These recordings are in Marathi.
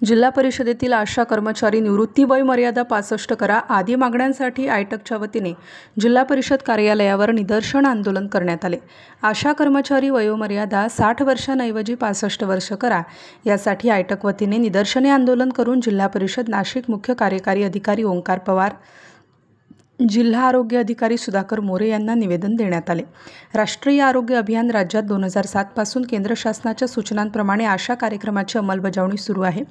जिल्हा परिषदेतील आशा कर्मचारी निवृत्ती वय मर्यादा 65 करा आदी मागण्यांसाठी आयटकच्या वतीने जिल्हा परिषद कार्यालयावर निदर्शन आंदोलन करण्यात आले। आशा कर्मचारी वयोमर्यादा 60 वर्षांऐवजी 65 वर्ष करा यासाठी आयटक वतीने निदर्शने आंदोलन करून जिल्हा परिषद नाशिक मुख्य कार्यकारी अधिकारी ओंकार पवार, जिल्हा आरोग्य अधिकारी सुधाकर मोरे यांना निवेदन देण्यात आले। राष्ट्रीय आरोग्य अभियान राज्यात 2007 पासून केंद्र शासनाच्या सूचनांप्रमाणे आशा कार्यक्रमाची अंमलबजावणी सुरू आहे।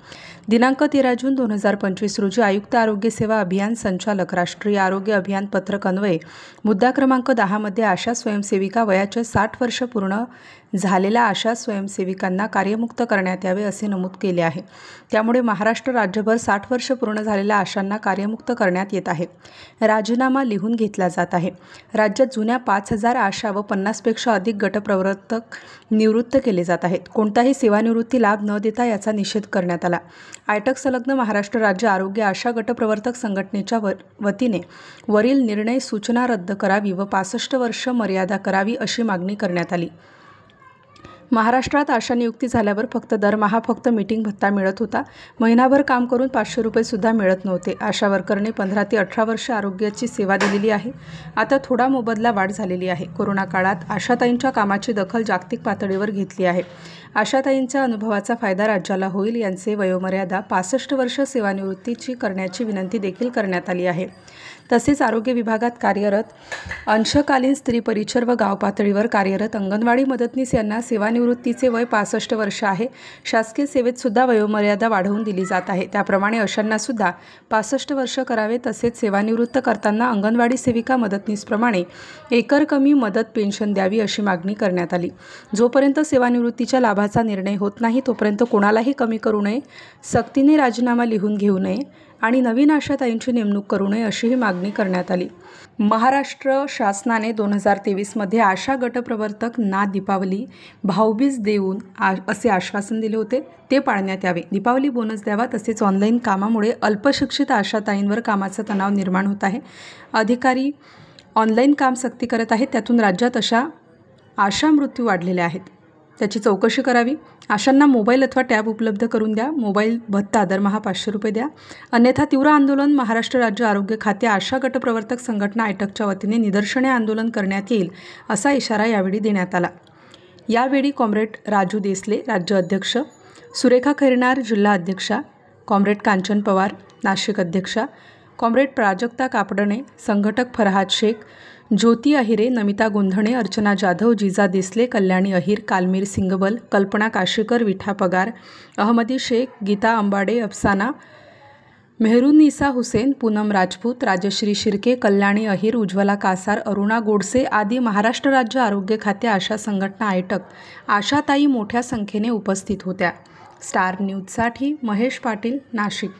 दिनांक 13 जून 2025 रोजी आयुक्त आरोग्य सेवा अभियान संचालक राष्ट्रीय आरोग्य अभियान पत्रक अन्वये मुद्दा क्रमांक 10 मध्ये आशा स्वयंसेविका वयाचे 60 वर्ष पूर्ण झालेल्या आशा स्वयंसेविकांना कार्यमुक्त करण्यात यावे असे नमूद केले आहे। त्यामुळे महाराष्ट्र राज्यभर 60 वर्ष पूर्ण झालेल्या आशांना कार्यमुक्त करण्यात येत आहे। राजीनामा लिहून घेतला जात आहे। राज्यात जुन्या 5000 आशा व 50 पेक्षा अधिक गटप्रवर्तक निवृत्त केले जात आहेत। कोणताही सेवानिवृत्ती लाभ न देता याचा निषेध करण्यात आला। आयटक संलग्न महाराष्ट्र राज्य आरोग्य आशा गटप्रवर्तक संघटनेच्या वतीने वरील निर्णय सूचना रद्द करावी व 65 वर्ष मर्यादा करावी अशी मागणी करण्यात आली। महाराष्ट्रात आशा नियुक्ती झाल्यावर दरमहा फक्त मीटिंग भत्ता मिळत होता। महिनाभर काम करून 500 रुपये सुद्धा मिळत नव्हते। आशा वर्करने 15 ते 18 वर्ष आरोग्याची सेवा दिलेली आहे। आता थोडा मोबदला वाढ झालेली आहे। कोरोना काळात आशाताईंच्या कामाची दखल जागतिक पातळीवर घेतली आहे। आशाताईंच्या अनुभवाचा फायदा राज्याला होईल। यांचे वयोमर्यादा 65 वर्ष सेवानिवृत्तीची करण्याची विनंती देखील करण्यात आली आहे। तसेच आरोग्य विभागात कार्यरत अंशकालीन स्त्री परिचर व गाव पातळीवर कार्यरत अंगणवाडी मदतनीस यांना सेवानिवृत्तीचे वय 65 वर्ष आहे। शासकीय सेवेत सुद्धा वयोमर्यादा वाढवून दिली जात आहे। त्याप्रमाणे अशांना सुद्धा 65 वर्ष करावे। तसेच सेवानिवृत्त करताना अंगणवाडी सेविका मदतनीसप्रमाणे एकरकमी मदत पेन्शन द्यावी अशी मागणी करण्यात आली। जोपर्यंत सेवानिवृत्तीच्या लाभाचा निर्णय होत नाही तोपर्यंत कोणालाही कमी करू नये, सक्तीने राजीनामा लिहून घेऊ नये आणि नवीन आशाताईंची नेमणूक करू नये अशीही मागणी करण्यात आली। महाराष्ट्र शासनाने 2023 मध्ये आशा गटप्रवर्तक ना दीपावली भाऊबीज देऊन असे आश्वासन दिले होते, ते पाळण्यात यावे। दीपावली बोनस द्यावा। तसेच ऑनलाईन कामामुळे अल्पशिक्षित आशाताईंवर कामाचा तणाव निर्माण होत आहे। अधिकारी ऑनलाईन काम सक्ती करत आहेत, त्यातून राज्यात आशा मृत्यू वाढलेले आहेत, त्याची चौकशी करावी। आशांना मोबाईल अथवा टॅब उपलब्ध करून द्या। मोबाईल भत्ता दरमहा 500 रुपये द्या, अन्यथा तीव्र आंदोलन। महाराष्ट्र राज्य आरोग्य खाते आशा गटप्रवर्तक संघटना आयटकच्या वतीने निदर्शने आंदोलन करण्यात येईल असा इशारा यावेळी देण्यात आला। यावेळी कॉम्रेड राजू देसले राज्य अध्यक्ष, सुरेखा खैरनार जिल्हा अध्यक्षा, कॉम्रेड कांचन पवार नाशिक अध्यक्षा, कॉम्रेड प्राजक्ता कापडणे संघटक, फरहाद शेख, ज्योती अहिरे, नमिता गोंधणे, अर्चना जाधव, जिजा देसले, कल्याणी अहिर, कालमीर सिंगबल, कल्पना काशीकर, विठा पगार, अहमदी शेख, गीता अंबाडे, अफसाना, मेहरुन्निसा हुसेन, पूनम राजपूत, राजश्री शिर्के, कल्याणी अहिर, उज्ज्वला कासार, अरुणा गोडसे आदी महाराष्ट्र राज्य आरोग्य खाते आशा संघटना आयटक आशाताई मोठ्या संख्येने उपस्थित होत्या। स्टार न्यूजसाठी महेश पाटील, नाशिक।